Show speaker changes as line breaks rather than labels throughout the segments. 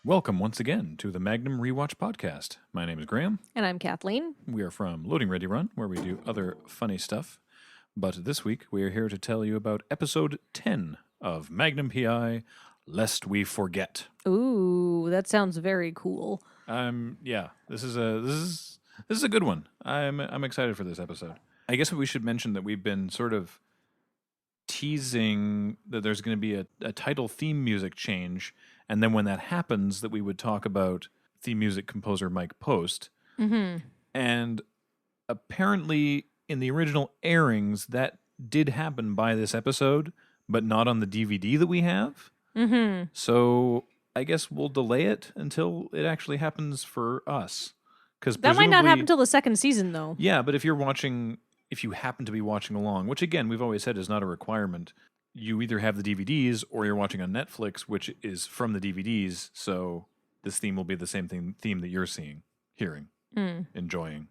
Welcome once again to the Magnum Rewatch podcast. My name is Graham.
And I'm Kathleen.
We are from LoadingReadyRun, where we do other funny stuff. But this week, we are here to tell you about episode 10 of Magnum PI, Lest We Forget.
Ooh, that sounds very cool.
Yeah, this is a good one. I'm excited for this episode. I guess we should mention that we've been sort of teasing that there's going to be a title theme music change, and then when that happens, that we would talk about theme music composer Mike Post.
Mm-hmm.
And apparently, in the original airings, that did happen by this episode, but not on the DVD that we have.
Mm-hmm.
So I guess we'll delay it until it actually happens for us. Because
that might not happen until the second season, though.
Yeah, but if you happen to be watching along, which again, we've always said is not a requirement, you either have the DVDs or you're watching on Netflix, which is from the DVDs, so this theme will be the same theme that you're hearing, enjoying.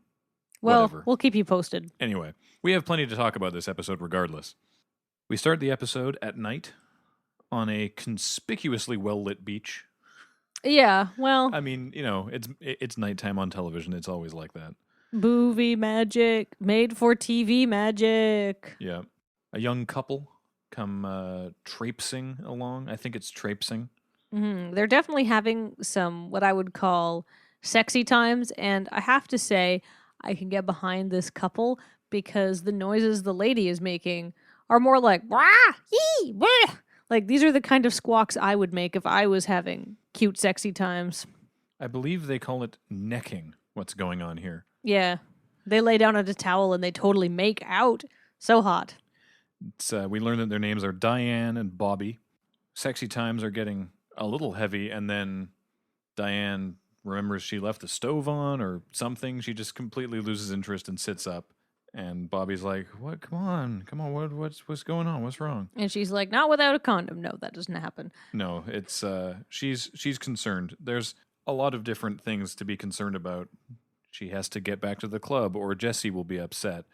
Well,
whatever.
We'll keep you posted.
Anyway, we have plenty to talk about this episode regardless. We start the episode at night on a conspicuously well-lit beach.
Yeah, well...
I mean, it's nighttime on television. It's always like that.
Movie magic, made-for-TV magic.
Yeah. A young couple come traipsing along. I think it's traipsing.
Mm-hmm. They're definitely having some, what I would call, sexy times, and I have to say, I can get behind this couple because the noises the lady is making are more like, wah, yee, bleh. Like, these are the kind of squawks I would make if I was having cute, sexy times.
I believe they call it necking, what's going on here.
Yeah. They lay down on a towel and they totally make out. So hot.
We learn that their names are Diane and Bobby. Sexy times are getting a little heavy, and then Diane remembers she left the stove on or something. She just completely loses interest and sits up. And Bobby's like, "What? Come on. What's going on? What's wrong?"
And she's like, "Not without a condom." No, that doesn't happen.
No, it's she's concerned. There's a lot of different things to be concerned about. She has to get back to the club, or Jesse will be upset.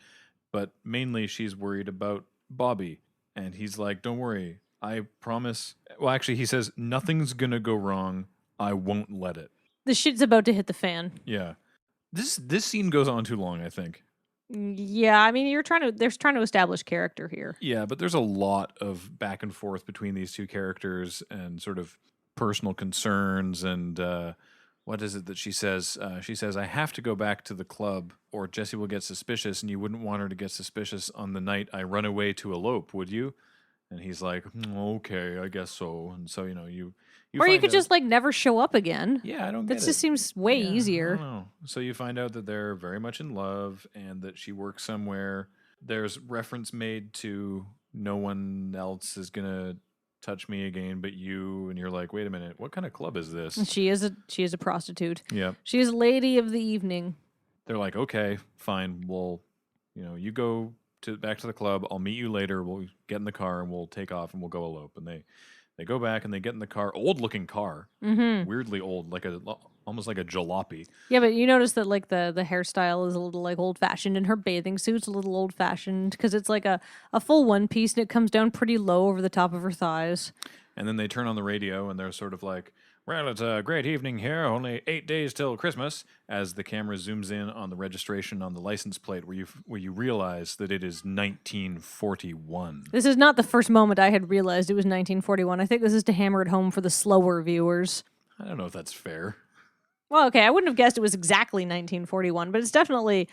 But mainly, she's worried about Bobby. And he's like, "Don't worry, I promise." Well, actually, he says, "Nothing's gonna go wrong. I won't let it."
The shit's about to hit the fan.
Yeah, this scene goes on too long, I think.
Yeah, I mean, they're trying to establish character here.
Yeah, but there's a lot of back and forth between these two characters and sort of personal concerns and what is it that she says? She says, "I have to go back to the club or Jesse will get suspicious, and you wouldn't want her to get suspicious on the night I run away to elope, would you?" And he's like, "Okay, I guess so." And so, you
or you could just, never show up again.
Yeah, I don't get it.
That just seems way easier.
I don't know. So you find out that they're very much in love and that she works somewhere. There's reference made to no one else is going to touch me again but you. And you're like, wait a minute, what kind of club is this?
She is a prostitute.
Yeah.
She is lady of the evening.
They're like, okay, fine. Well, you go back to the club. I'll meet you later. We'll get in the car and we'll take off and we'll go elope. And they go back and they get in the car. Old-looking car. Mm-hmm. Weirdly old, almost like a jalopy.
Yeah, but you notice that the hairstyle is a little old-fashioned and her bathing suit's a little old-fashioned because it's like a full one piece and it comes down pretty low over the top of her thighs.
And then they turn on the radio and they're sort of like, "Well, it's a great evening here, only 8 days till Christmas," as the camera zooms in on the registration on the license plate where you realize that it is 1941.
This is not the first moment I had realized it was 1941. I think this is to hammer it home for the slower viewers.
I don't know if that's fair.
Well, okay, I wouldn't have guessed it was exactly 1941, but it's definitely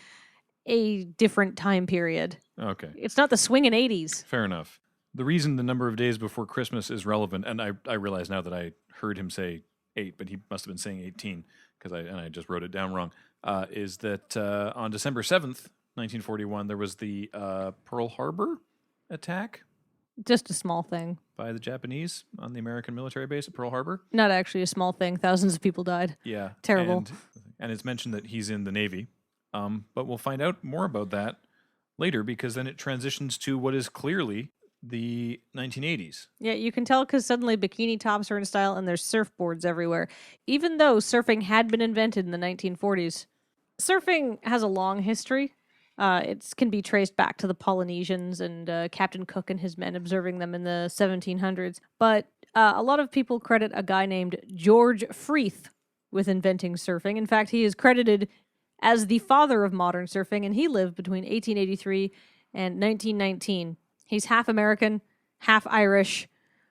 a different time period.
Okay.
It's not the swinging 80s.
Fair enough. The reason the number of days before Christmas is relevant, and I realize now that I heard him say 8, but he must have been saying 18, because I just wrote it down wrong, is that on December 7th, 1941, there was the Pearl Harbor attack.
Just a small thing.
By the Japanese on the American military base at Pearl Harbor.
Not actually a small thing. Thousands of people died.
Yeah.
Terrible.
And it's mentioned that he's in the Navy. But we'll find out more about that later because then it transitions to what is clearly the 1980s.
Yeah, you can tell because suddenly bikini tops are in style and there's surfboards everywhere. Even though surfing had been invented in the 1940s. Surfing has a long history. It can be traced back to the Polynesians and Captain Cook and his men observing them in the 1700s. But A lot of people credit a guy named George Freeth with inventing surfing. In fact, he is credited as the father of modern surfing, and he lived between 1883 and 1919. He's half American, half Irish,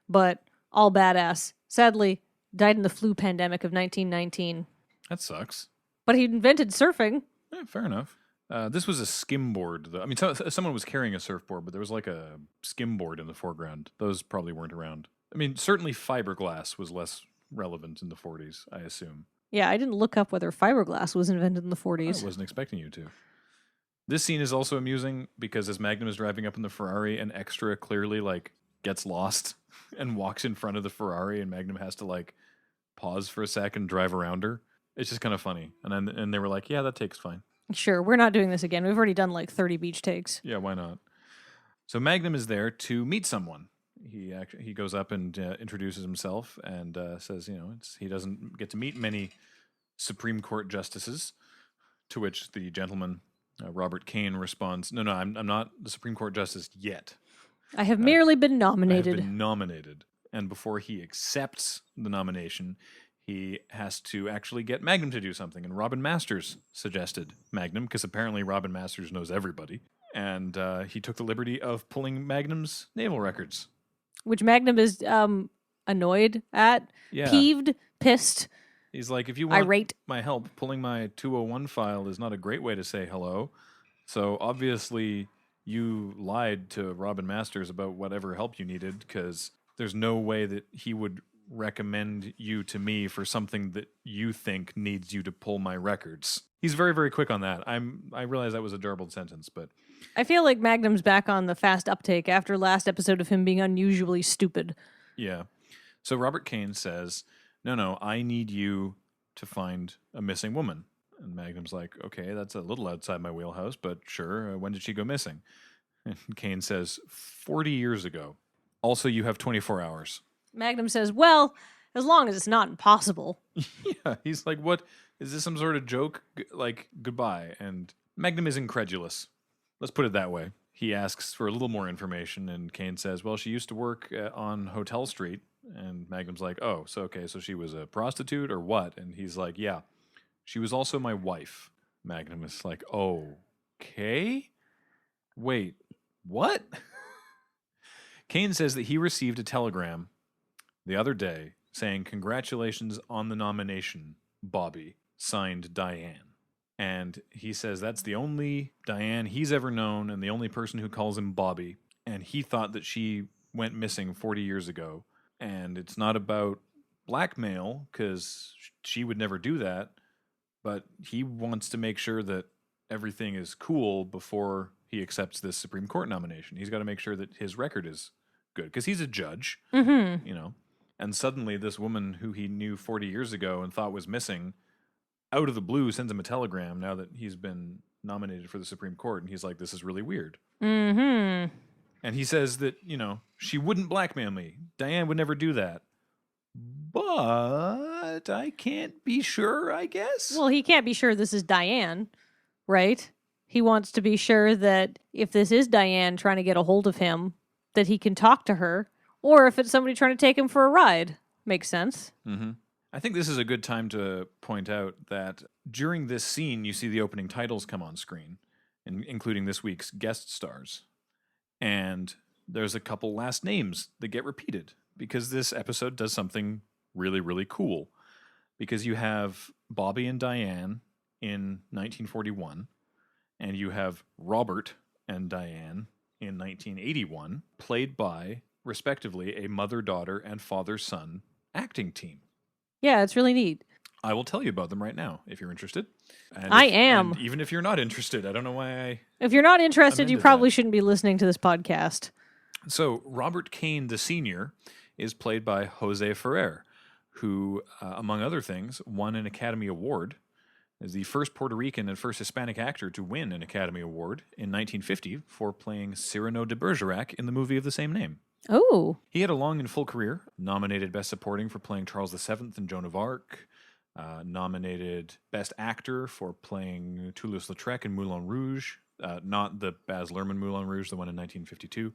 but all badass. Sadly, died in the flu pandemic of 1919.
That sucks.
But he invented surfing.
Fair enough. This was a skimboard, though. I mean, someone was carrying a surfboard, but there was like a skimboard in the foreground. Those probably weren't around. I mean, certainly fiberglass was less relevant in the 40s, I assume.
Yeah, I didn't look up whether fiberglass was invented in the 40s.
I wasn't expecting you to. This scene is also amusing because as Magnum is driving up in the Ferrari, an extra clearly like gets lost and walks in front of the Ferrari, and Magnum has to like pause for a second and drive around her. It's just kind of funny. And they were like, yeah, that take's fine.
Sure, we're not doing this again. We've already done like 30 beach takes.
Yeah, why not? So Magnum is there to meet someone. He goes up and introduces himself and says, he doesn't get to meet many Supreme Court justices. To which the gentleman, Robert Kane, responds, "No, I'm not the Supreme Court justice yet.
I have merely been
I have
nominated."
been nominated." And before he accepts the nomination, he has to actually get Magnum to do something. And Robin Masters suggested Magnum, because apparently Robin Masters knows everybody. And he took the liberty of pulling Magnum's naval records.
Which Magnum is annoyed at, peeved, pissed.
He's like, if you want
irate.
my help, pulling my 201 file is not a great way to say hello. So obviously you lied to Robin Masters about whatever help you needed, because there's no way that he would recommend you to me for something that you think needs you to pull my records. He's very, very quick on that. I realize that was a garbled sentence, but
I feel like Magnum's back on the fast uptake after last episode of him being unusually stupid.
Yeah. So Robert Kane says, no, I need you to find a missing woman. And Magnum's like, okay, that's a little outside my wheelhouse, but sure, when did she go missing? And Kane says, 40 years ago. Also, you have 24 hours.
Magnum says, well, as long as it's not impossible.
Yeah, he's like, what? Is this some sort of joke? Like, goodbye. And Magnum is incredulous. Let's put it that way. He asks for a little more information, and Kane says, well, she used to work on Hotel Street. And Magnum's like, oh, so she was a prostitute or what? And he's like, yeah, she was also my wife. Magnum is like, okay? Wait, what? Kane says that he received a telegram the other day saying, congratulations on the nomination, Bobby, signed Diane. And he says that's the only Diane he's ever known and the only person who calls him Bobby. And he thought that she went missing 40 years ago. And it's not about blackmail, because she would never do that. But he wants to make sure that everything is cool before he accepts this Supreme Court nomination. He's got to make sure that his record is good, because he's a judge, And suddenly this woman who he knew 40 years ago and thought was missing, out of the blue sends him a telegram now that he's been nominated for the Supreme Court. And he's like, this is really weird.
Mm-hmm.
And he says that, she wouldn't blackmail me. Diane would never do that. But I can't be sure, I guess.
Well, he can't be sure this is Diane, right? He wants to be sure that if this is Diane trying to get a hold of him, that he can talk to her, or if it's somebody trying to take him for a ride. Makes sense.
Mm-hmm. I think this is a good time to point out that during this scene, you see the opening titles come on screen, including this week's guest stars. And there's a couple last names that get repeated, because this episode does something really, really cool. Because you have Bobby and Diane in 1941, and you have Robert and Diane in 1981, played by, respectively, a mother-daughter and father-son acting team.
Yeah, it's really neat.
I will tell you about them right now, if you're interested.
I am.
And even if you're not interested, I don't know why
If you're not interested, you probably shouldn't be listening to this podcast.
So, Robert Kane, the senior, is played by Jose Ferrer, who, among other things, won an Academy Award as the first Puerto Rican and first Hispanic actor to win an Academy Award in 1950 for playing Cyrano de Bergerac in the movie of the same name.
Oh.
He had a long and full career, nominated Best Supporting for playing Charles VII in Joan of Arc, nominated Best Actor for playing Toulouse-Lautrec in Moulin Rouge, not the Baz Luhrmann Moulin Rouge, the one in 1952,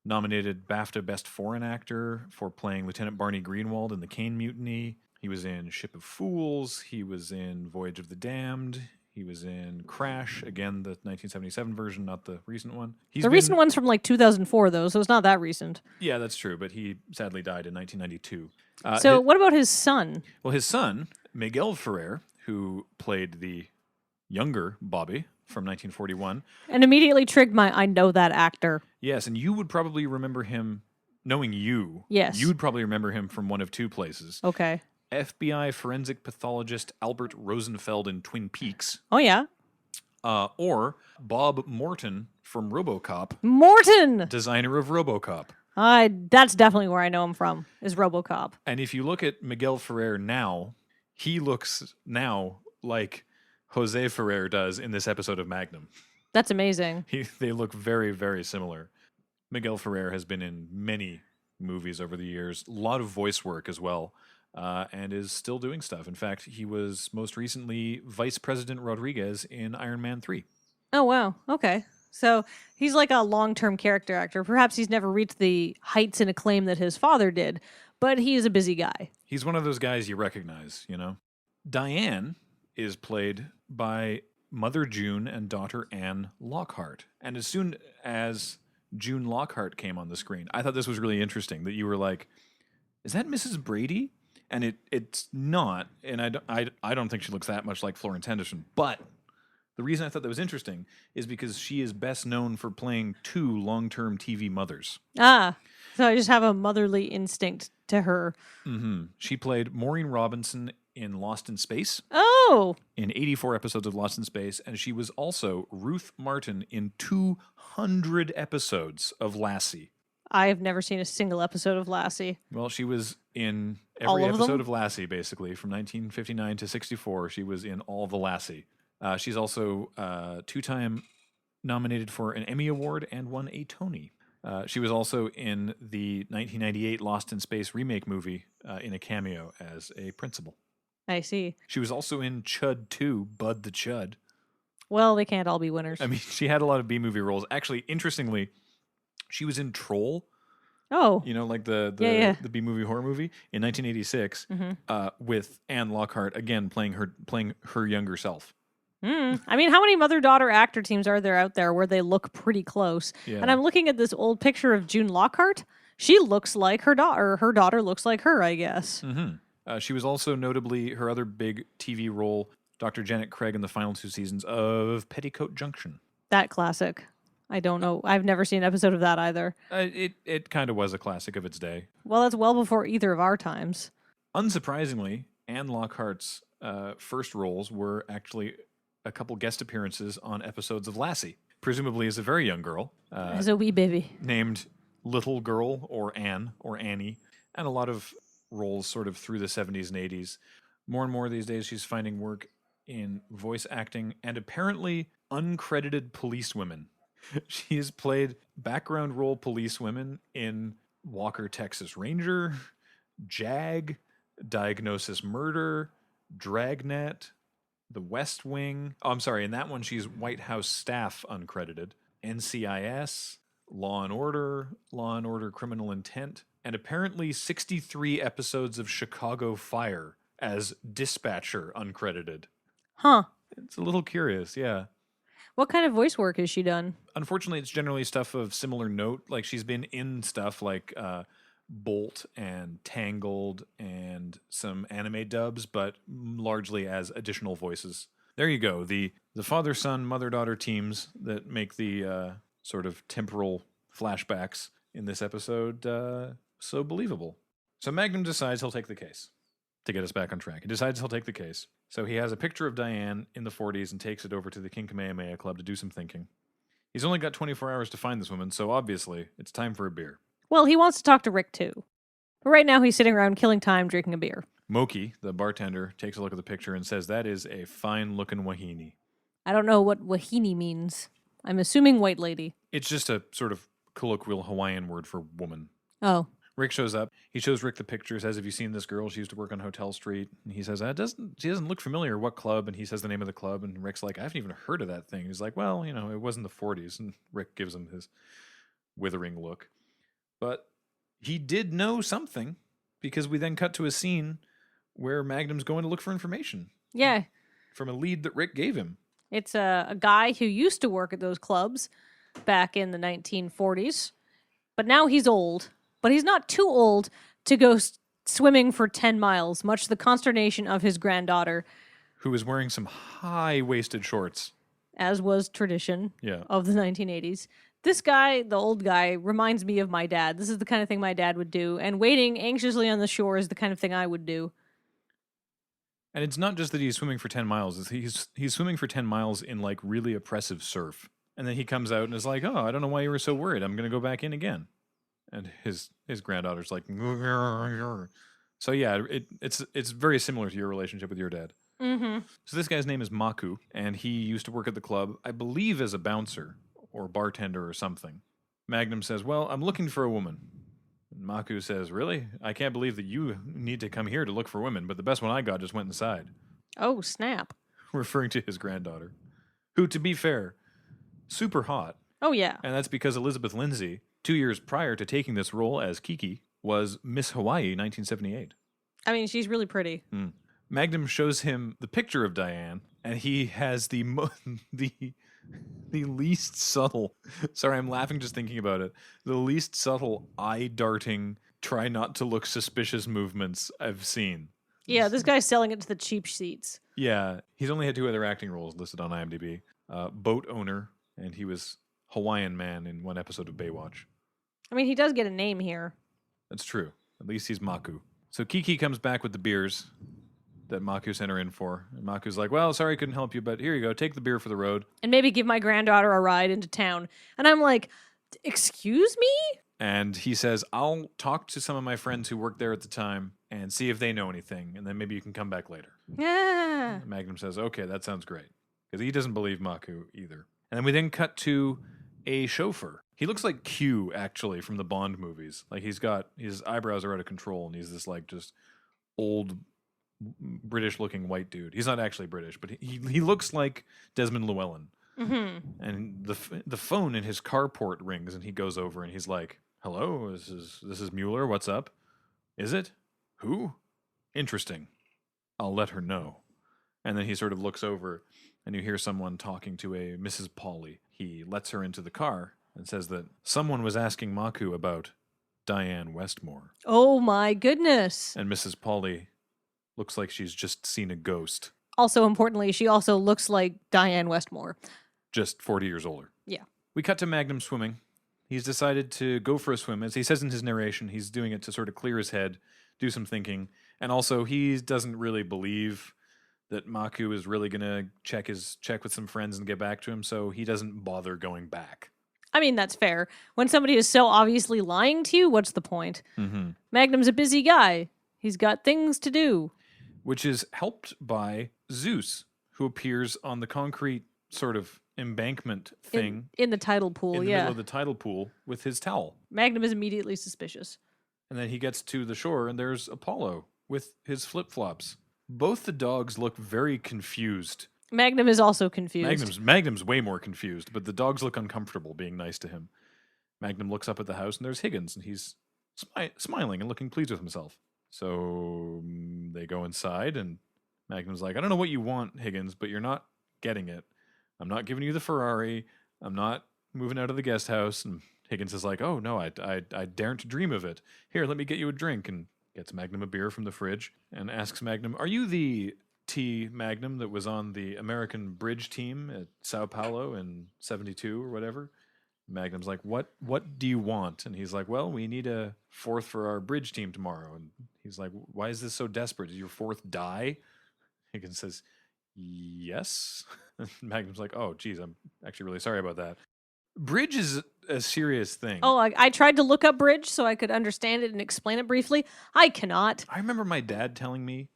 nominated BAFTA Best Foreign Actor for playing Lieutenant Barney Greenwald in The Caine Mutiny. He was in Ship of Fools. He was in Voyage of the Damned. He was in Crash, again, the 1977 version, not the recent one.
The recent one's from like 2004, though, so it's not that recent.
Yeah, that's true, but he sadly died in 1992.
So what about his son?
Well, his son, Miguel Ferrer, who played the younger Bobby from 1941.
And immediately triggered my, I know that actor.
Yes, and you would probably remember him, knowing you.
Yes.
You would probably remember him from one of two places.
Okay.
FBI forensic pathologist Albert Rosenfeld in Twin Peaks.
Oh, yeah.
Or Bob Morton from RoboCop.
Morton!
Designer of RoboCop.
That's definitely where I know him from, is RoboCop.
And if you look at Miguel Ferrer now, he looks now like Jose Ferrer does in this episode of Magnum.
That's amazing.
They look very, very similar. Miguel Ferrer has been in many movies over the years, a lot of voice work as well, and is still doing stuff. In fact, he was most recently Vice President Rodriguez in Iron Man 3.
Oh, wow. Okay. So he's like a long-term character actor. Perhaps he's never reached the heights and acclaim that his father did, but he is a busy guy.
He's one of those guys you recognize, you know? Diane is played by Mother June and daughter Anne Lockhart. And as soon as June Lockhart came on the screen, I thought this was really interesting, that you were like, is that Mrs. Brady? And it's not, and I don't think she looks that much like Florence Henderson, but the reason I thought that was interesting is because she is best known for playing two long-term TV mothers.
Ah, so I just have a motherly instinct to her.
Mm-hmm. She played Maureen Robinson in Lost in Space.
Oh!
In 84 episodes of Lost in Space, and she was also Ruth Martin in 200 episodes of Lassie.
I have never seen a single episode of Lassie.
Well, she was in every episode of Lassie, basically, from 1959 to 64. She was in all the Lassie. She's also two-time nominated for an Emmy Award and won a Tony. She was also in the 1998 Lost in Space remake movie in a cameo as a principal.
I see.
She was also in Chud 2, Bud the Chud.
Well, they can't all be winners.
I mean, she had a lot of B-movie roles. Actually, interestingly, she was in Troll.
Oh.
You know, like the B-movie horror movie in 1986 with Anne Lockhart, again, playing her younger self.
I mean, how many mother-daughter actor teams are there out there where they look pretty close?
Yeah.
And I'm looking at this old picture of June Lockhart. She looks like her daughter. Her daughter looks like her, I guess.
Mm-hmm. She was also notably her other big TV role, Dr. Janet Craig in the final two seasons of Petticoat Junction.
That classic. I don't know. I've never seen an episode of that either.
It kind of was a classic of its day.
Well, that's well before either of our times.
Unsurprisingly, Anne Lockhart's first roles were actually a couple guest appearances on episodes of Lassie, presumably as a very young girl.
As a wee baby.
Named Little Girl or Anne or Annie, and a lot of roles sort of through the 70s and 80s. More and more these days, she's finding work in voice acting and apparently uncredited policewomen. She has played background role policewomen in Walker, Texas Ranger, Jag, Diagnosis Murder, Dragnet, The West Wing. Oh, I'm sorry. In that one, she's White House staff uncredited. NCIS, Law and Order Criminal Intent, and apparently 63 episodes of Chicago Fire as dispatcher uncredited.
Huh.
It's a little curious, yeah.
What kind of voice work has she done?
Unfortunately, it's generally stuff of similar note. Like, she's been in stuff like Bolt and Tangled and some anime dubs, but largely as additional voices. There you go. The father-son, mother-daughter teams that make the sort of temporal flashbacks in this episode so believable. So Magnum decides he'll take the case to get us back on track. He decides he'll take the case. So he has a picture of Diane in the 40s and takes it over to the Kamehameha Club to do some thinking. He's only got 24 hours to find this woman, so obviously it's time for a beer.
Well, he wants to talk to Rick too. But right now he's sitting around killing time drinking a beer.
Moki, the bartender, takes a look at the picture and says that is a fine-looking wahine.
I don't know what wahine means. I'm assuming white lady.
It's just a sort of colloquial Hawaiian word for woman.
Oh.
Rick shows up. He shows Rick the picture, says, have you seen this girl? She used to work on Hotel Street. And he says, she doesn't look familiar. What club? And he says the name of the club. And Rick's like, I haven't even heard of that thing. He's like, well, you know, it was in the 40s. And Rick gives him his withering look. But he did know something, because we then cut to a scene where Magnum's going to look for information
Yeah.
from a lead that Rick gave him.
It's a guy who used to work at those clubs back in the 1940s, but now he's old. But he's not too old to go swimming for 10 miles, much to the consternation of his granddaughter,
Who was wearing some high-waisted shorts.
as was tradition
Yeah.
of the 1980s. This guy, the old guy, reminds me of my dad. This is the kind of thing my dad would do, and waiting anxiously on the shore is the kind of thing I would do.
And it's not just that he's swimming for 10 miles. He's swimming for 10 miles in, like, really oppressive surf. And then he comes out and is like, oh, I don't know why you were so worried. I'm going to go back in again. And his granddaughter's like, so yeah, it's very similar to your relationship with your dad.
Mm-hmm.
So this guy's name is Maku, and he used to work at the club, I believe, as a bouncer or bartender or something. Magnum says, well, I'm looking for a woman. And Maku says, really? I can't believe that you need to come here to look for women, but the best one I got just went inside.
Oh, snap.
Referring to his granddaughter, who, to be fair, super hot.
Oh, yeah.
And that's because Elizabeth Lindsay, 2 years prior to taking this role as Kiki, was Miss Hawaii 1978.
I mean, she's really pretty.
Magnum shows him the picture of Diane, and he has the least subtle. Sorry, I'm laughing just thinking about it. The least subtle eye-darting, try not to look suspicious movements I've seen.
Yeah, this guy's selling it to the cheap seats.
Yeah, he's only had 2 other acting roles listed on IMDb. Boat owner, and he was Hawaiian Man in one episode of Baywatch.
I mean, he does get a name here.
That's true. At least he's Maku. So Kiki comes back with the beers that Maku sent her in for. And Maku's like, well, sorry I couldn't help you, but here you go. Take the beer for the road.
And maybe give my granddaughter a ride into town. And I'm like, excuse me?
And he says, I'll talk to some of my friends who worked there at the time and see if they know anything, and then maybe you can come back later.
Yeah.
Magnum says, okay, that sounds great. Because he doesn't believe Maku either. And then we then cut to a chauffeur. He looks like Q, actually, from the Bond movies. Like, his eyebrows are out of control, and he's this, like, just old British-looking white dude. He's not actually British, but he looks like Desmond Llewellyn.
Mm-hmm.
And the phone in his carport rings, and he goes over, and he's like, hello, this is Mueller, what's up? Is it? Who? Interesting. I'll let her know. And then he sort of looks over, and you hear someone talking to a Mrs. Polly. He lets her into the car and says that someone was asking Maku about Diane Westmore.
Oh my goodness.
And Mrs. Polly looks like she's just seen a ghost.
Also, importantly, she also looks like Diane Westmore.
Just 40 years older.
Yeah.
We cut to Magnum swimming. He's decided to go for a swim. As he says in his narration, he's doing it to sort of clear his head, do some thinking. And also, he doesn't really believe that Maku is really going to check with some friends and get back to him, so he doesn't bother going back.
I mean, that's fair. When somebody is so obviously lying to you, what's the point?
Mm-hmm.
Magnum's a busy guy. He's got things to do.
Which is helped by Zeus, who appears on the concrete sort of embankment thing.
In the tidal pool,
in the
yeah.
middle of the tidal pool with his towel.
Magnum is immediately suspicious.
And then he gets to the shore, and there's Apollo with his flip-flops. Both the dogs look very confused.
Magnum is also confused.
Magnum's way more confused, but the dogs look uncomfortable being nice to him. Magnum looks up at the house, and there's Higgins, and he's smiling and looking pleased with himself. So they go inside, and Magnum's like, I don't know what you want, Higgins, but you're not getting it. I'm not giving you the Ferrari. I'm not moving out of the guest house. And Higgins is like, oh, no, I daren't dream of it. Here, let me get you a drink. And gets Magnum a beer from the fridge and asks Magnum, are you the T. Magnum that was on the American bridge team at Sao Paulo in 72 or whatever? Magnum's like, what do you want? And he's like, well, we need a fourth for our bridge team tomorrow. And he's like, why is this so desperate? Did your fourth die? Higgins says, yes. And Magnum's like, oh, geez, I'm actually really sorry about that. Bridge is a serious thing.
Oh, I tried to look up bridge so I could understand it and explain it briefly. I cannot.
I remember my dad telling me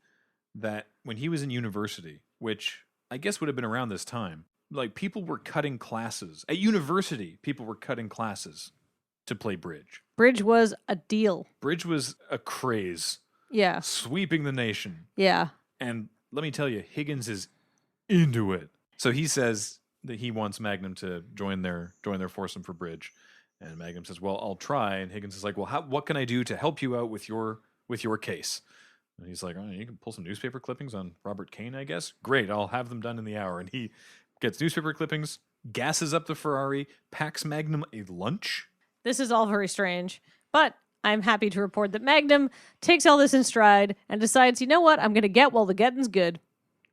that when he was in university, which I guess would have been around this time, like people were cutting classes. At university, people were cutting classes to play bridge.
Bridge was a deal.
Bridge was a craze.
Yeah.
Sweeping the nation.
Yeah.
And let me tell you, Higgins is into it. So he says that he wants Magnum to join their foursome for bridge. And Magnum says, well, I'll try. And Higgins is like, well, what can I do to help you out with your case? And he's like, oh, you can pull some newspaper clippings on Robert Kane, I guess. Great, I'll have them done in the hour. And he gets newspaper clippings, gasses up the Ferrari, packs Magnum a lunch.
This is all very strange, but I'm happy to report that Magnum takes all this in stride and decides, you know what, I'm going to get while the getting's good.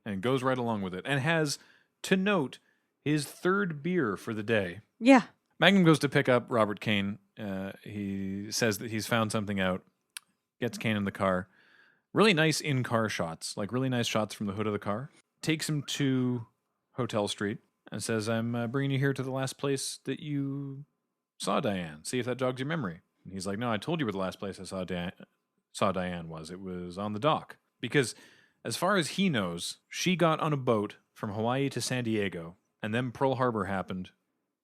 And goes right along with it. And has, to note, his third beer for the day.
Yeah.
Magnum goes to pick up Robert Kane. He says that he's found something out. Gets Kane in the car. Really nice in-car shots. Like really nice shots from the hood of the car. Takes him to Hotel Street and says, I'm bringing you here to the last place that you saw Diane. See if that jogs your memory. And he's like, no, I told you where the last place I saw Diane was. It was on the dock. Because as far as he knows, she got on a boat from Hawaii to San Diego. And then Pearl Harbor happened.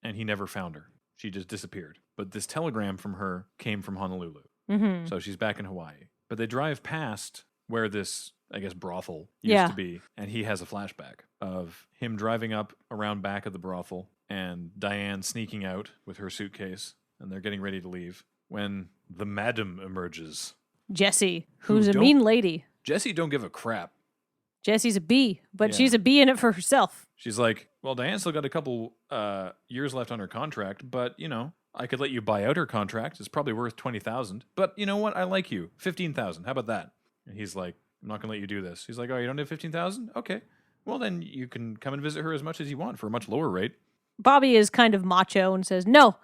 And he never found her. She just disappeared. But this telegram from her came from Honolulu.
Mm-hmm.
So she's back in Hawaii. But they drive past where this, I guess, brothel used to be. And he has a flashback of him driving up around back of the brothel and Diane sneaking out with her suitcase. And they're getting ready to leave when the madam emerges.
Jessie, who's a mean lady.
Jessie don't give a crap.
Jessie's a bee, but she's a bee in it for herself.
She's like, well, Diane's still got a couple years left on her contract, but, you know, I could let you buy out her contract. It's probably worth $20,000. But you know what? I like you. $15,000. How about that? And he's like, I'm not going to let you do this. He's like, oh, you don't have $15,000? Okay. Well, then you can come and visit her as much as you want for a much lower rate.
Bobby is kind of macho and says, no,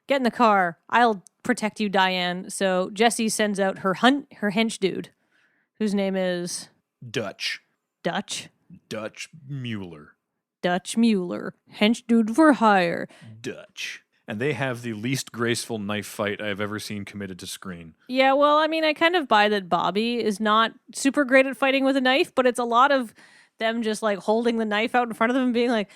get in the car. I'll protect you, Diane. So Jessie sends out her hench dude, whose name is...
Dutch Mueller.
Dutch Mueller. Hench dude for hire.
Dutch. And they have the least graceful knife fight I've ever seen committed to screen.
Yeah, well, I mean, I kind of buy that Bobby is not super great at fighting with a knife, but it's a lot of them just like holding the knife out in front of them and being like,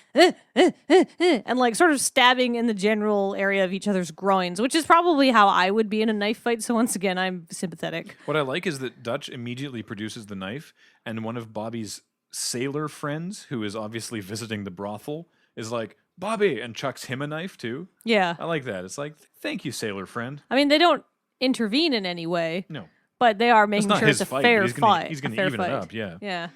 and like sort of stabbing in the general area of each other's groins, which is probably how I would be in a knife fight. So once again, I'm sympathetic.
What I like is that Dutch immediately produces the knife, and one of Bobby's sailor friends, who is obviously visiting the brothel, is like, Bobby, and chucks him a knife too.
Yeah.
I like that. It's like, thank you, sailor friend.
I mean, they don't intervene in any way.
No.
But they are making sure it's a fair fight.
He's going to even it up, yeah.
Yeah.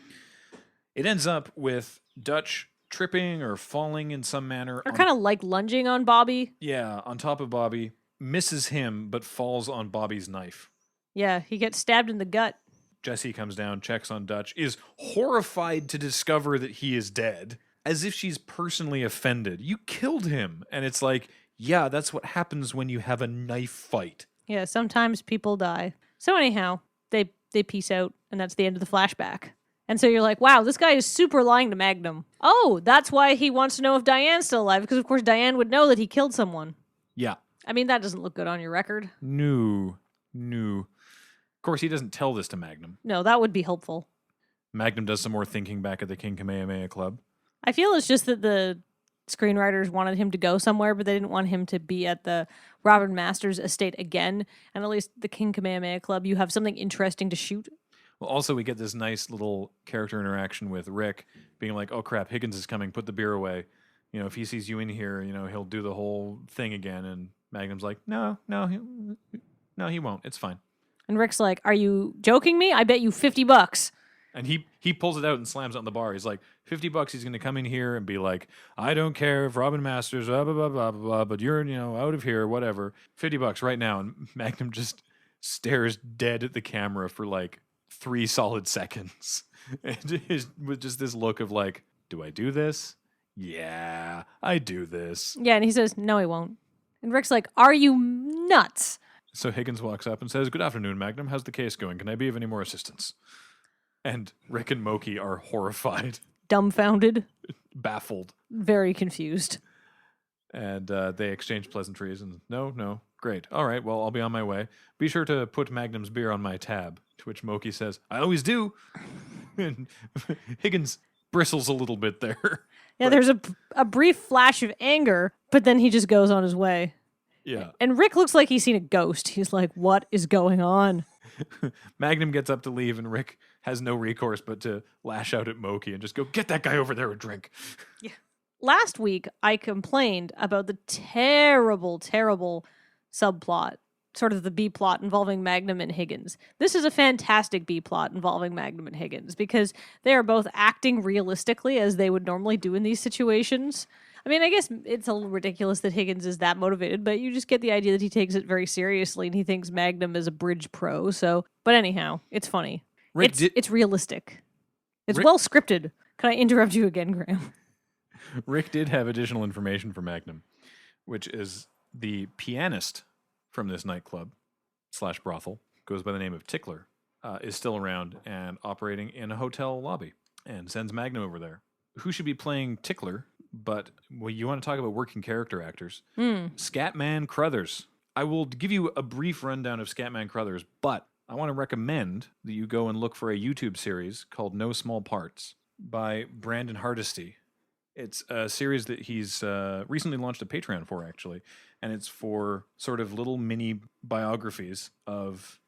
It ends up with Dutch tripping or falling in some manner.
Or kind of like lunging on Bobby.
Yeah, on top of Bobby. Misses him, but falls on Bobby's knife.
Yeah, he gets stabbed in the gut.
Jessie comes down, checks on Dutch, is horrified to discover that he is dead, as if she's personally offended. You killed him. And it's like, yeah, that's what happens when you have a knife fight.
Yeah, sometimes people die. So anyhow, they peace out, and that's the end of the flashback. And so you're like, wow, this guy is super lying to Magnum. Oh, that's why he wants to know if Diane's still alive, because of course Diane would know that he killed someone.
Yeah.
I mean, that doesn't look good on your record.
No. Of course, he doesn't tell this to Magnum.
No, that would be helpful.
Magnum does some more thinking back at the King Kamehameha Club.
I feel it's just that the screenwriters wanted him to go somewhere, but they didn't want him to be at the Robert Masters estate again. And at least the King Kamehameha Club, you have something interesting to shoot.
Well, also, we get this nice little character interaction with Rick being like, oh, crap, Higgins is coming. Put the beer away. You know, if he sees you in here, you know, he'll do the whole thing again. And Magnum's like, no, he won't. It's fine.
And Rick's like, are you joking me? I bet you $50.
And he pulls it out and slams it on the bar. He's like, $50, he's going to come in here and be like, I don't care if Robin Masters, blah, blah, blah, blah, blah, but you're, you know, out of here, whatever. $50 right now. And Magnum just stares dead at the camera for like 3 solid seconds. And with just this look of like, do I do this? Yeah, I do this.
Yeah, and he says, no, he won't. And Rick's like, are you nuts?
So Higgins walks up and says, good afternoon, Magnum. How's the case going? Can I be of any more assistance? And Rick and Moki are horrified.
Dumbfounded.
Baffled.
Very confused.
And they exchange pleasantries and, no, great. All right, well, I'll be on my way. Be sure to put Magnum's beer on my tab. To which Moki says, I always do. And Higgins bristles a little bit there.
Yeah, there's a brief flash of anger, but then he just goes on his way.
Yeah.
And Rick looks like he's seen a ghost. He's like, what is going on?
Magnum gets up to leave, and Rick has no recourse but to lash out at Moki and just go, get that guy over there a drink.
Yeah. Last week, I complained about the terrible subplot, sort of the B plot involving Magnum and Higgins. This is a fantastic B plot involving Magnum and Higgins because they are both acting realistically as they would normally do in these situations. I mean, I guess it's a little ridiculous that Higgins is that motivated, but you just get the idea that he takes it very seriously and he thinks Magnum is a bridge pro. So, but anyhow, it's funny. It's realistic. It's well scripted. Can I interrupt you again, Graham?
Rick did have additional information for Magnum, which is the pianist from this nightclub / brothel, goes by the name of Tickler, is still around and operating in a hotel lobby and sends Magnum over there. Who should be playing Tickler? But you want to talk about working character actors. Scatman Crothers. I will give you a brief rundown of Scatman Crothers, but I want to recommend that you go and look for a YouTube series called No Small Parts by Brandon Hardesty. It's a series that he's recently launched a Patreon for, actually, and it's for sort of little mini biographies of,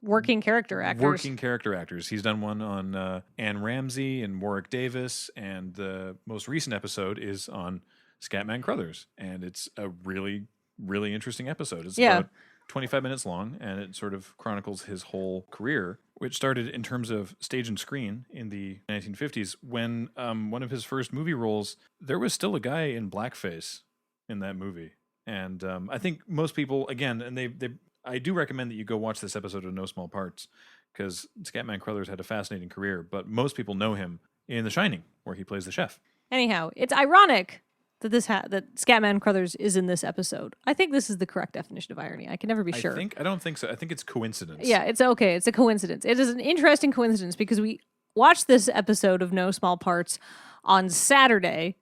working character
actors. He's done one on Anne Ramsey and Warwick Davis, and the most recent episode is on Scatman Crothers, and it's a really, really interesting episode. It's about 25 minutes long, and it sort of chronicles his whole career, which started in terms of stage and screen in the 1950s when one of his first movie roles, there was still a guy in blackface in that movie. And I think most people, again, and I do recommend that you go watch this episode of No Small Parts because Scatman Crothers had a fascinating career, but most people know him in The Shining, where he plays the chef.
Anyhow, it's ironic that that Scatman Crothers is in this episode. I think this is the correct definition of irony. I can never be sure.
I don't think so. I think it's coincidence.
Yeah, it's okay. It's a coincidence. It is an interesting coincidence because we watched this episode of No Small Parts on Saturday.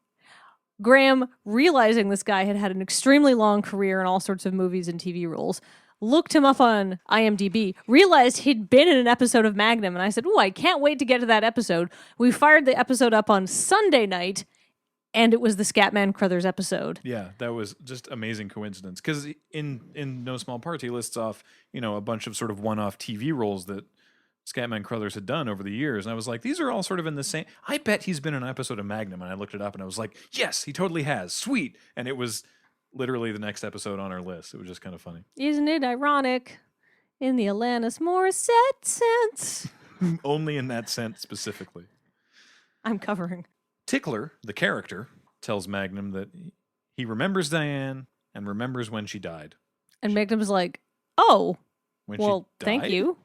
Graham, realizing this guy had had an extremely long career in all sorts of movies and TV roles, looked him up on IMDb, realized he'd been in an episode of Magnum, and I said, I can't wait to get to that episode. We fired the episode up on Sunday night, and it was the Scatman Crothers episode.
Yeah, that was just amazing coincidence. Because in No Small Parts, he lists off, a bunch of sort of one-off TV roles that Scatman Crothers had done over the years. And I was like, these are all sort of in the same... I bet he's been in an episode of Magnum. And I looked it up and I was like, yes, he totally has. Sweet. And it was literally the next episode on our list. It was just kind of funny.
Isn't it ironic? In the Alanis Morissette sense.
Only in that sense specifically.
I'm covering.
Tickler, the character, tells Magnum that he remembers Diane and remembers when she died.
And Magnum's like, oh,
when
well,
she died?
Thank you.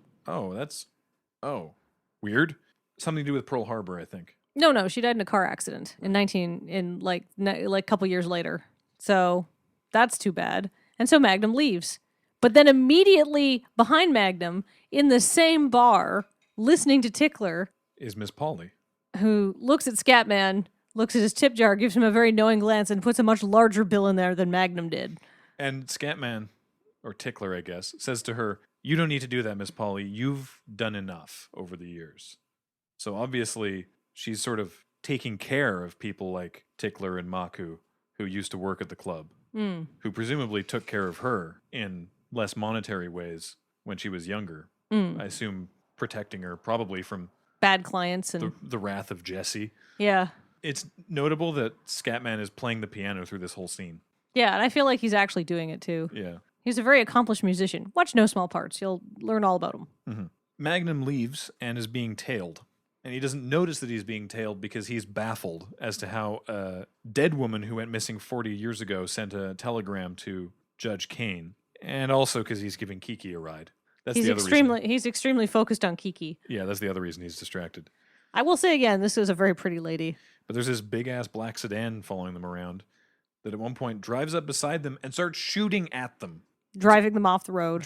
Oh, weird. Something to do with Pearl Harbor, I think.
No, she died in a car accident like a couple years later. So that's too bad. And so Magnum leaves. But then immediately behind Magnum, in the same bar, listening to Tickler,
is Miss Polly,
who looks at Scatman, looks at his tip jar, gives him a very knowing glance, and puts a much larger bill in there than Magnum did.
And Scatman, or Tickler, I guess, says to her, "You don't need to do that, Miss Polly. You've done enough over the years." So obviously, she's sort of taking care of people like Tickler and Maku, who used to work at the club, who presumably took care of her in less monetary ways when she was younger. I assume protecting her probably from
bad clients and
the wrath of Jesse.
Yeah.
It's notable that Scatman is playing the piano through this whole scene.
Yeah, and I feel like he's actually doing it too.
Yeah.
He's a very accomplished musician. Watch No Small Parts. You'll learn all about him.
Mm-hmm. Magnum leaves and is being tailed. And he doesn't notice that he's being tailed because he's baffled as to how a dead woman who went missing 40 years ago sent a telegram to Judge Kane. And also because he's giving Kiki a ride. That's the other reason.
He's extremely focused on Kiki.
Yeah, that's the other reason he's distracted.
I will say again, this is a very pretty lady.
But there's this big-ass black sedan following them around that at one point drives up beside them and starts shooting at them.
Driving them off the road.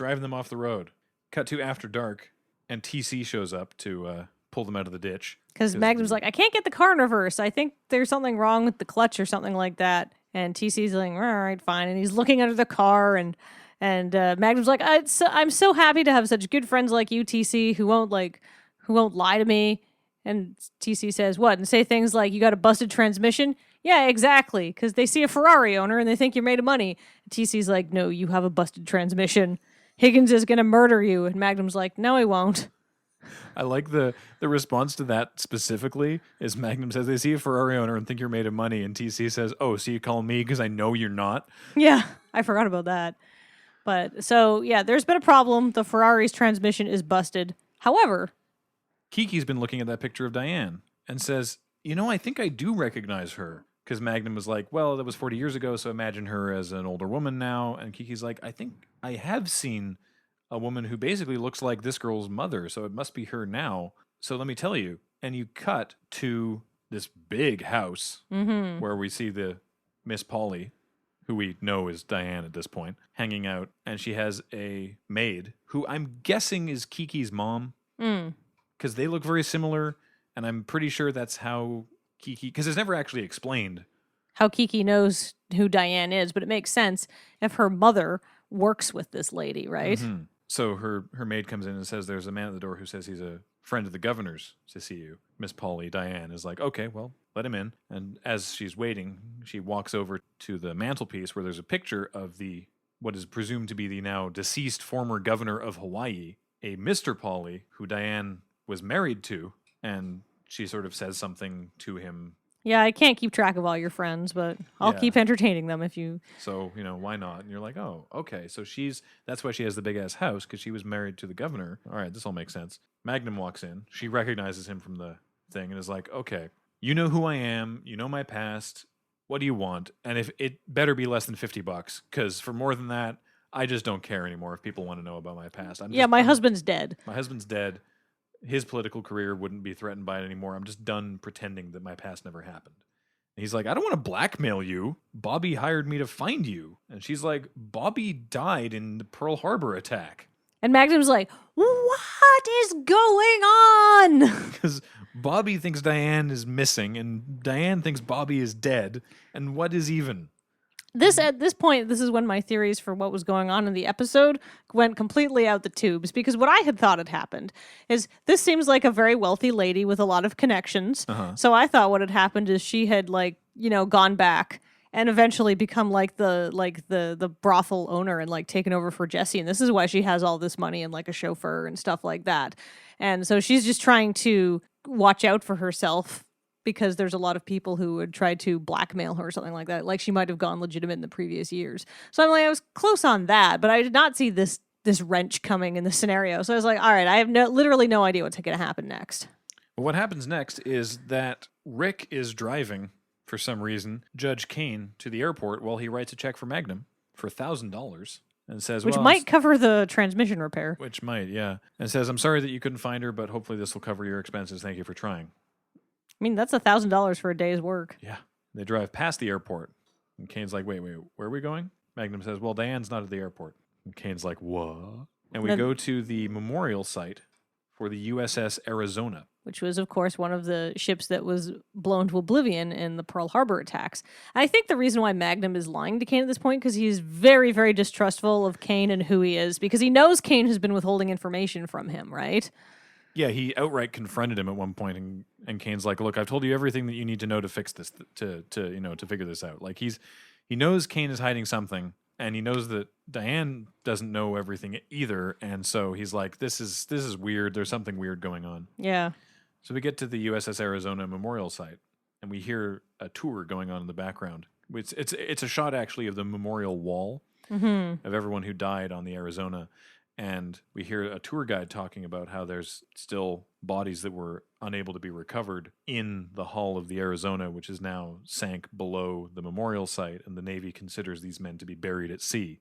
Cut to after dark, and TC shows up to pull them out of the ditch.
Because Magnum's like, I can't get the car in reverse. I think there's something wrong with the clutch or something like that. And TC's like, all right, fine. And he's looking under the car, and Magnum's like, I'm so happy to have such good friends like you, TC, who won't lie to me. And TC says, what? And say things like, you got a busted transmission? Yeah, exactly. Because they see a Ferrari owner and they think you're made of money. And TC's like, no, you have a busted transmission. Higgins is going to murder you. And Magnum's like, no, he won't.
I like the response to that specifically is Magnum says they see a Ferrari owner and think you're made of money. And TC says, oh, so you call me because I know you're not?
Yeah, I forgot about that. But so, yeah, there's been a problem. The Ferrari's transmission is busted. However,
Kiki's been looking at that picture of Diane and says, I think I do recognize her. Because Magnum was like, well, that was 40 years ago, so imagine her as an older woman now. And Kiki's like, I think I have seen a woman who basically looks like this girl's mother, so it must be her now. So let me tell you. And you cut to this big house where we see the Miss Polly, who we know is Diane at this point, hanging out. And she has a maid who I'm guessing is Kiki's mom. Because they look very similar. And I'm pretty sure that's how Kiki, because it's never actually explained
how Kiki knows who Diane is, but it makes sense if her mother works with this lady, right?
So her maid comes in and says there's a man at the door who says he's a friend of the governor's to see you. Miss Polly, Diane, is like, okay, well, let him in. And as she's waiting, she walks over to the mantelpiece where there's a picture of what is presumed to be the now deceased former governor of Hawaii, a Mr. Polly, who Diane was married to, and she sort of says something to him.
Yeah, I can't keep track of all your friends, but I'll keep entertaining them if you...
So, why not? And you're like, oh, okay. So that's why she has the big-ass house, because she was married to the governor. All right, this all makes sense. Magnum walks in. She recognizes him from the thing and is like, okay, you know who I am. You know my past. What do you want? And if it better be less than $50, because for more than that, I just don't care anymore if people want to know about my past.
My husband's dead.
My husband's dead. His political career wouldn't be threatened by it anymore. I'm just done pretending that my past never happened. And he's like, I don't want to blackmail you. Bobby hired me to find you. And she's like, Bobby died in the Pearl Harbor attack.
And Magnum's like, what is going on?
Because Bobby thinks Diane is missing, and Diane thinks Bobby is dead. And what is even?
At this point, this is when my theories for what was going on in the episode went completely out the tubes, because what I had thought had happened is this seems like a very wealthy lady with a lot of connections. So I thought what had happened is she had gone back and eventually become like the brothel owner and taken over for Jesse, and this is why she has all this money and a chauffeur and stuff like that. And so she's just trying to watch out for herself, because there's a lot of people who would try to blackmail her or something like that. Like she might have gone legitimate in the previous years. So I was close on that, but I did not see this wrench coming in the scenario. So I was like, all right, I have literally no idea what's going to happen next.
Well, what happens next is that Rick is driving, for some reason, Judge Kane to the airport while he writes a check for Magnum for $1,000. And says,
which might cover the transmission repair.
Which might, yeah. And says, I'm sorry that you couldn't find her, but hopefully this will cover your expenses. Thank you for trying.
I mean, that's $1,000 for a day's work.
Yeah. They drive past the airport. And Kane's like, wait, where are we going? Magnum says, well, Diane's not at the airport. And Kane's like, what? And we go to the memorial site for the USS Arizona.
Which was, of course, one of the ships that was blown to oblivion in the Pearl Harbor attacks. And I think the reason why Magnum is lying to Kane at this point, because he's very, very distrustful of Kane and who he is, because he knows Kane has been withholding information from him, right?
Yeah, he outright confronted him at one point, and Kane's like, "Look, I've told you everything that you need to know to fix this, to figure this out." Like he knows Kane is hiding something, and he knows that Diane doesn't know everything either, and so he's like, "This is weird. There's something weird going on."
Yeah. So
we get to the USS Arizona Memorial site, and we hear a tour going on in the background. It's a shot actually of the memorial wall of everyone who died on the Arizona. And we hear a tour guide talking about how there's still bodies that were unable to be recovered in the hull of the Arizona, which is now sank below the memorial site, and the Navy considers these men to be buried at sea.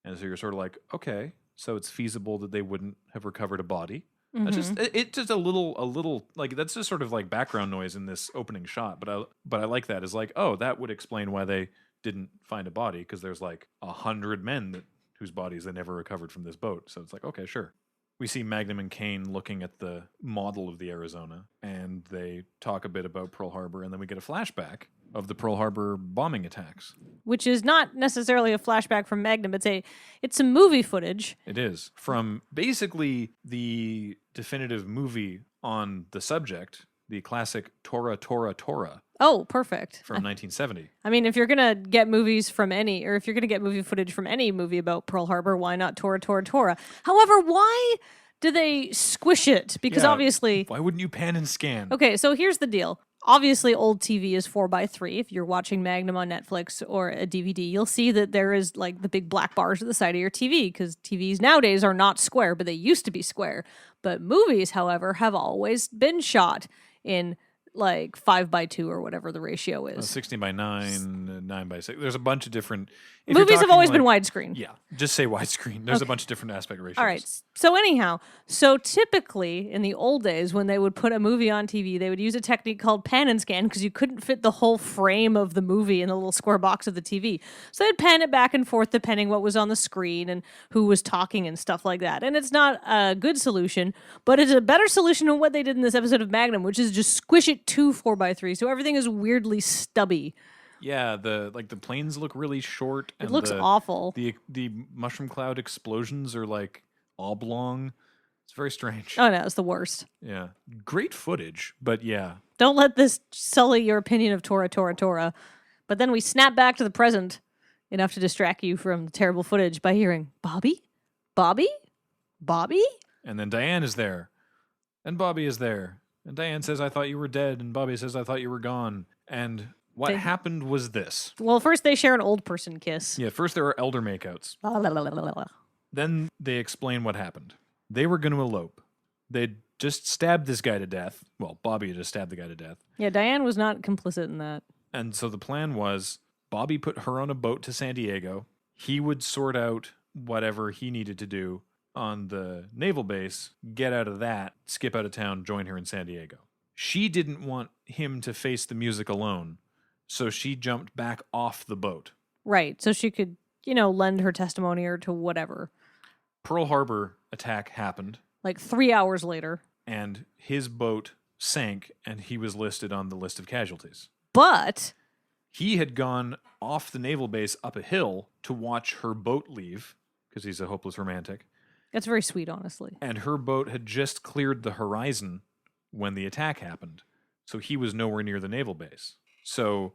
And so you're sort of like, okay, so it's feasible that they wouldn't have recovered a body. That's just a little like that's just sort of like background noise in this opening shot. But I like that as like, oh, that would explain why they didn't find a body, because there's like 100 men whose bodies they never recovered from this boat. So it's like, okay, sure. We see Magnum and Kane looking at the model of the Arizona, and they talk a bit about Pearl Harbor, and then we get a flashback of the Pearl Harbor bombing attacks.
Which is not necessarily a flashback from Magnum. It's some movie footage.
It is. From basically the definitive movie on the subject, the classic Tora, Tora, Tora.
Oh, perfect.
From 1970.
I mean, if you're going to get movies from if you're going to get movie footage from any movie about Pearl Harbor, why not Tora, Tora, Tora? However, why do they squish it? Because obviously...
Why wouldn't you pan and scan?
Okay, so here's the deal. obviously old TV is 4:3. If you're watching Magnum on Netflix or a DVD, you'll see that there is like the big black bars at the side of your TV, because TVs nowadays are not square, but they used to be square. But movies, however, have always been shot in like 5:2 or whatever the ratio is.
16:9, 9:6. There's a bunch of different.
Movies have always been widescreen.
Yeah, just say widescreen. There's a bunch of different aspect ratios.
All right. So anyhow, so typically in the old days when they would put a movie on TV, they would use a technique called pan and scan, because you couldn't fit the whole frame of the movie in the little square box of the TV. So they'd pan it back and forth depending what was on the screen and who was talking and stuff like that. And it's not a good solution, but it's a better solution than what they did in this episode of Magnum, which is just squish it to 4:3. So everything is weirdly stubby.
Yeah, the planes look really short. And
it looks awful.
The mushroom cloud explosions are like oblong. It's very strange.
Oh no, it's the worst.
Yeah, great footage, but yeah.
Don't let this sully your opinion of Tora. But then we snap back to the present, enough to distract you from the terrible footage by hearing Bobby, Bobby, Bobby,
and then Diane is there, and Bobby is there, and Diane says, "I thought you were dead," and Bobby says, "I thought you were gone," and what happened was this.
Well, first they share an old person kiss.
Yeah, first there are elder makeouts. Then they explain what happened. They were going to elope. They'd just stabbed this guy to death. Well, Bobby had just stabbed the guy to death.
Yeah, Diane was not complicit in that.
And so the plan was Bobby put her on a boat to San Diego. He would sort out whatever he needed to do on the naval base, get out of that, skip out of town, join her in San Diego. She didn't want him to face the music alone. So she jumped back off the boat.
Right. So she could, lend her testimony or to whatever.
Pearl Harbor attack happened.
Like 3 hours later.
And his boat sank, and he was listed on the list of casualties.
But
he had gone off the naval base up a hill to watch her boat leave, because he's a hopeless romantic.
That's very sweet, honestly.
And her boat had just cleared the horizon when the attack happened. So he was nowhere near the naval base. So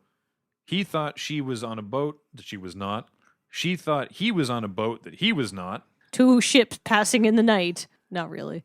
he thought she was on a boat that she was not. She thought he was on a boat that he was not.
2 ships passing in the night. Not really.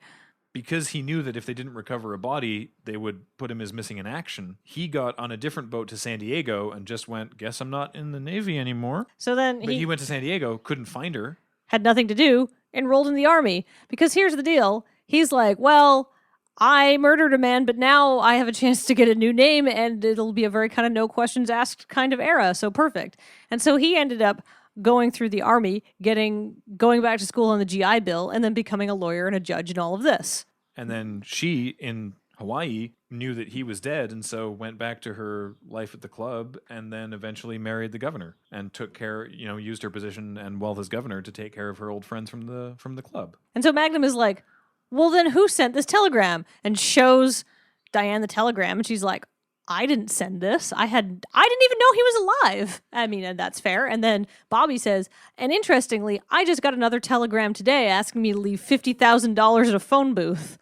Because he knew that if they didn't recover a body, they would put him as missing in action. He got on a different boat to San Diego and just went, guess I'm not in the Navy anymore.
So then
But he went to San Diego, couldn't find her.
Had nothing to do, enrolled in the Army. Because here's the deal. He's like, well, I murdered a man, but now I have a chance to get a new name, and it'll be a very kind of no questions asked kind of era. So perfect. And so he ended up going through the Army, going back to school on the GI Bill, and then becoming a lawyer and a judge and all of this.
And then she, in Hawaii, knew that he was dead, and so went back to her life at the club, and then eventually married the governor and took care, used her position and wealth as governor to take care of her old friends from the club.
And so Magnum is like, well, then who sent this telegram? And shows Diane the telegram, and she's like, I didn't send this. I didn't even know he was alive. I mean, and that's fair. And then Bobby says, and interestingly, I just got another telegram today asking me to leave $50,000 at a phone booth.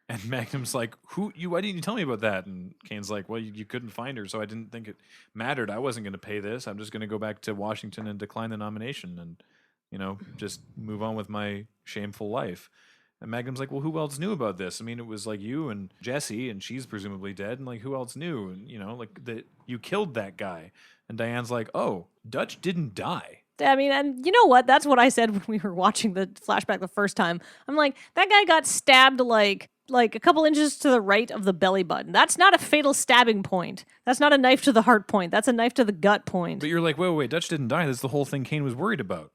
And Magnum's like, why didn't you tell me about that? And Kane's like, well, you couldn't find her, so I didn't think it mattered. I wasn't going to pay this. I'm just going to go back to Washington and decline the nomination and, just move on with my shameful life. And Magnum's like, well, who else knew about this? I mean, it was like you and Jessie, and she's presumably dead. And like, who else knew? And, that you killed that guy. And Diane's like, oh, Dutch didn't die.
I mean, and you know what? That's what I said when we were watching the flashback the first time. I'm like, that guy got stabbed like a couple inches to the right of the belly button. That's not a fatal stabbing point. That's not a knife to the heart point. That's a knife to the gut point.
But you're like, wait, Dutch didn't die. That's the whole thing Kane was worried about.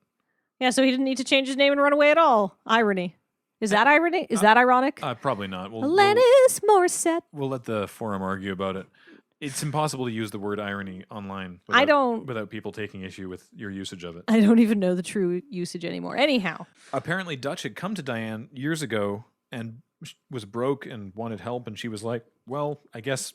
Yeah, so he didn't need to change his name and run away at all. Irony. Is that irony? Is that ironic?
Probably not.
Alanis Morissette.
We'll let the forum argue about it. It's impossible to use the word irony online without people taking issue with your usage of it.
I don't even know the true usage anymore. Anyhow.
Apparently Dutch had come to Diane years ago and was broke and wanted help, and she was like, well, I guess,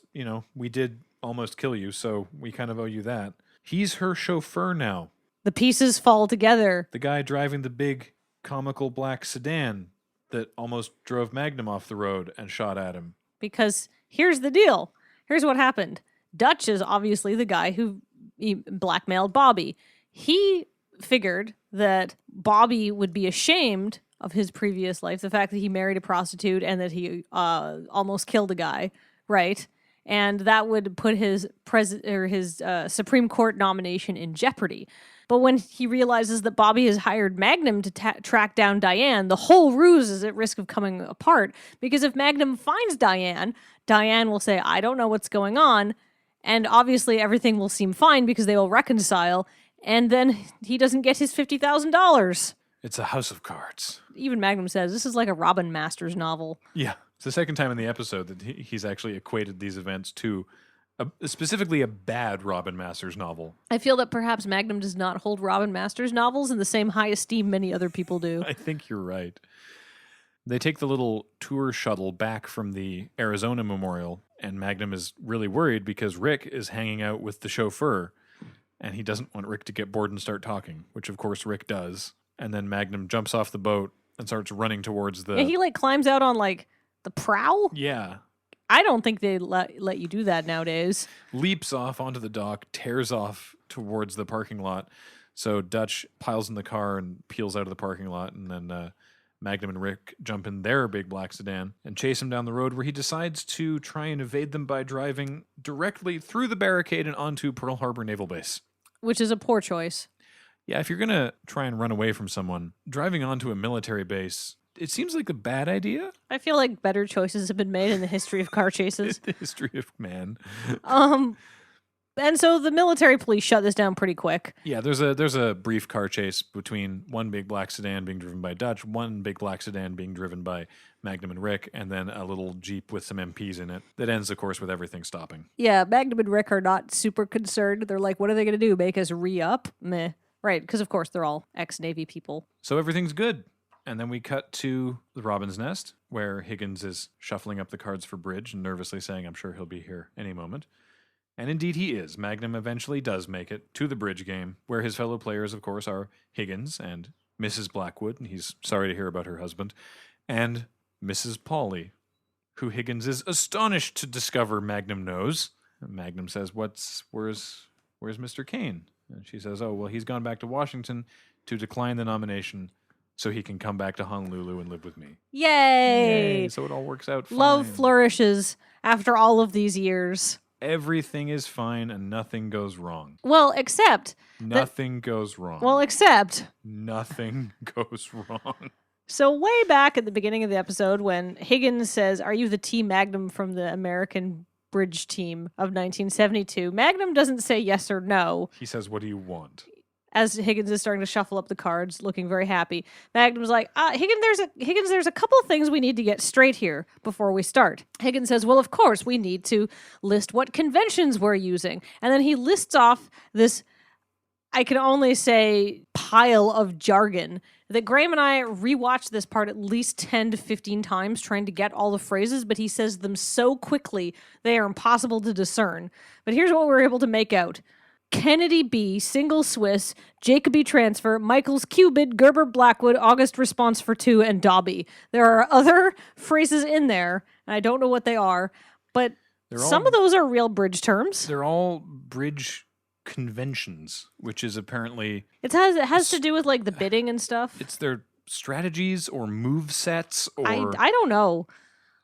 we did almost kill you, so we kind of owe you that. He's her chauffeur now.
The pieces fall together.
The guy driving the big comical black sedan that almost drove Magnum off the road and shot at him.
Because here's the deal. Here's what happened. Dutch is obviously the guy who blackmailed Bobby. He figured that Bobby would be ashamed of his previous life, the fact that he married a prostitute and that he almost killed a guy, right? and that would put his Supreme Court nomination in jeopardy. But when he realizes that Bobby has hired Magnum to track down Diane, the whole ruse is at risk of coming apart, because if Magnum finds Diane, Diane will say, I don't know what's going on, and obviously everything will seem fine because they will reconcile, and then he doesn't get his $50,000.
It's a house of cards.
Even Magnum says, this is like a Robin Masters novel.
Yeah. It's the second time in the episode that he's actually equated these events to specifically a bad Robin Masters novel.
I feel that perhaps Magnum does not hold Robin Masters novels in the same high esteem many other people do.
I think you're right. They take the little tour shuttle back from the Arizona Memorial, and Magnum is really worried because Rick is hanging out with the chauffeur, and he doesn't want Rick to get bored and start talking, which of course Rick does. And then Magnum jumps off the boat and starts running towards the...
Yeah, he like climbs out on like the prow?
Yeah.
I don't think they let you do that nowadays.
Leaps off onto the dock, tears off towards the parking lot. So Dutch piles in the car and peels out of the parking lot, and then Magnum and Rick jump in their big black sedan and chase him down the road, where he decides to try and evade them by driving directly through the barricade and onto Pearl Harbor Naval Base.
Which is a poor choice.
Yeah, if you're going to try and run away from someone, driving onto a military base, it seems like a bad idea.
I feel like better choices have been made in the history of car chases.
The history of man.
And so the military police shut this down pretty quick.
Yeah, there's a brief car chase between one big black sedan being driven by Dutch, one big black sedan being driven by Magnum and Rick, and then a little Jeep with some MPs in it that ends, of course, with everything stopping.
Yeah, Magnum and Rick are not super concerned. They're like, what are they going to do? Make us re-up? Meh. Right, because of course they're all ex-Navy people.
So everything's good. And then we cut to the Robin's Nest, where Higgins is shuffling up the cards for bridge and nervously saying, I'm sure he'll be here any moment. And indeed he is. Magnum eventually does make it to the bridge game, where his fellow players, of course, are Higgins and Mrs. Blackwood, and he's sorry to hear about her husband, and Mrs. Polly, who Higgins is astonished to discover Magnum knows. And Magnum says, where's Mr. Kane? And she says, oh, well, he's gone back to Washington to decline the nomination so he can come back to Honolulu and live with me.
Yay!
So it all works out fine.
Love flourishes after all of these years.
Everything is fine and nothing goes wrong.
Well, except...
Nothing goes wrong.
Well, except...
Nothing goes wrong.
So way back at the beginning of the episode when Higgins says, are you the Team Magnum from the American bridge team of 1972? Magnum doesn't say yes or no.
He says, what do you want?
As Higgins is starting to shuffle up the cards, looking very happy. Magnum's like, Higgins, there's a couple things we need to get straight here before we start. Higgins says, well, of course, we need to list what conventions we're using. And then he lists off this, I can only say, pile of jargon that Graham and I rewatched this part at least 10 to 15 times trying to get all the phrases, but he says them so quickly they are impossible to discern. But here's what we're able to make out. Kennedy B, single Swiss, Jacoby transfer, Michaels Cubid, Gerber Blackwood, August response for 2, and Dobby. There are other phrases in there, and I don't know what they are, but some of those are real bridge terms.
They're all bridge conventions, which is apparently...
It has to do with like the bidding and stuff.
It's their strategies or move sets or...
I don't know.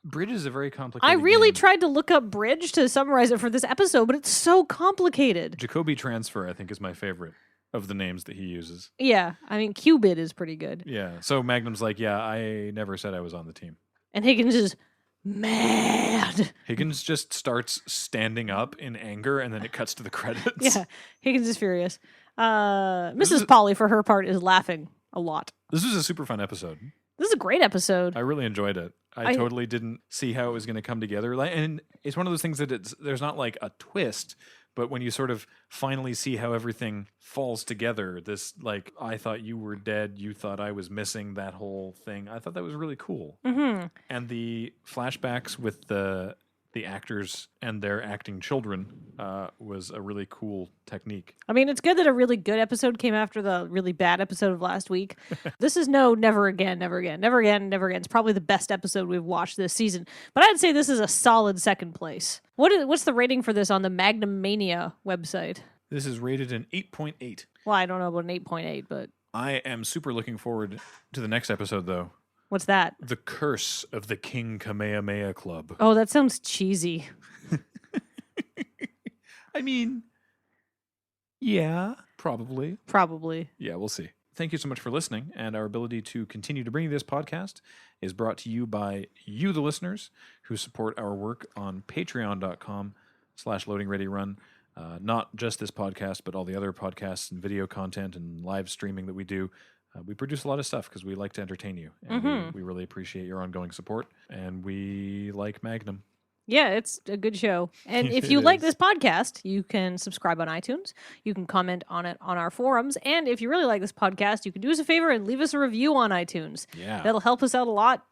Bridge is a very complicated
I really
game.
tried to look up bridge to summarize it for this episode, but it's so complicated.
Jacoby transfer, I think, is my favorite of the names that he uses.
Yeah, I mean, Cubid is pretty good.
Yeah, so Magnum's like, yeah, I never said I was on the team.
And Higgins is mad.
Higgins just starts standing up in anger, and then it cuts to the credits.
Yeah, Higgins is furious. Mrs. Polly, for her part, is laughing a lot.
This was a super fun episode.
This is a great episode.
I really enjoyed it. I totally didn't see how it was going to come together. And it's one of those things that there's not like a twist, but when you sort of finally see how everything falls together, this like, I thought you were dead, you thought I was missing, that whole thing, I thought that was really cool.
Mm-hmm.
And the flashbacks with the actors and their acting children was a really cool technique.
I mean, it's good that a really good episode came after the really bad episode of last week. This is never again. It's probably the best episode we've watched this season. But I'd say this is a solid second place. What's the rating for this on the Magnum Mania website?
This is rated an 8.8.
Well, I don't know about an 8.8, but...
I am super looking forward to the next episode, though.
What's that?
The Curse of the King Kamehameha Club.
Oh, that sounds cheesy.
I mean, yeah, probably.
Probably.
Yeah, we'll see. Thank you so much for listening. And our ability to continue to bring you this podcast is brought to you by you, the listeners, who support our work on patreon.com/loadingreadyrun. Not just this podcast, but all the other podcasts and video content and live streaming that we do. We produce a lot of stuff because we like to entertain you. And we really appreciate your ongoing support. And we like Magnum.
Yeah, it's a good show. And if
It
you like
is.
this podcast, you can subscribe on iTunes. You can comment on it on our forums. And if you really like this podcast, you can do us a favor and leave us a review on iTunes.
Yeah.
That'll help us out a lot.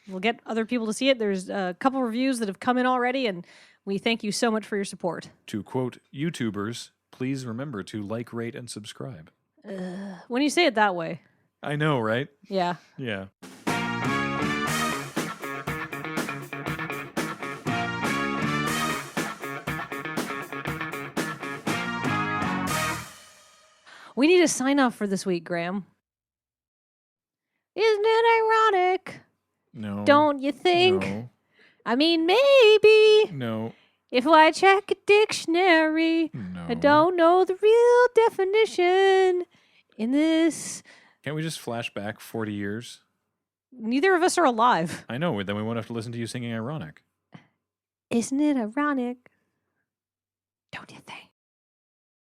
We'll get other people to see it. There's a couple reviews that have come in already, and we thank you so much for your support.
To quote YouTubers, please remember to like, rate, and subscribe.
When you say it that way.
I know, right?
Yeah.
Yeah.
We need a sign off for this week, Graham. Isn't it ironic?
No.
Don't you think?
No.
I mean, maybe.
No.
If I check a dictionary,
No.
I don't know the real definition in this.
Can't we just flash back 40 years?
Neither of us are alive.
I know. Then we won't have to listen to you singing ironic.
Isn't it ironic? Don't you think?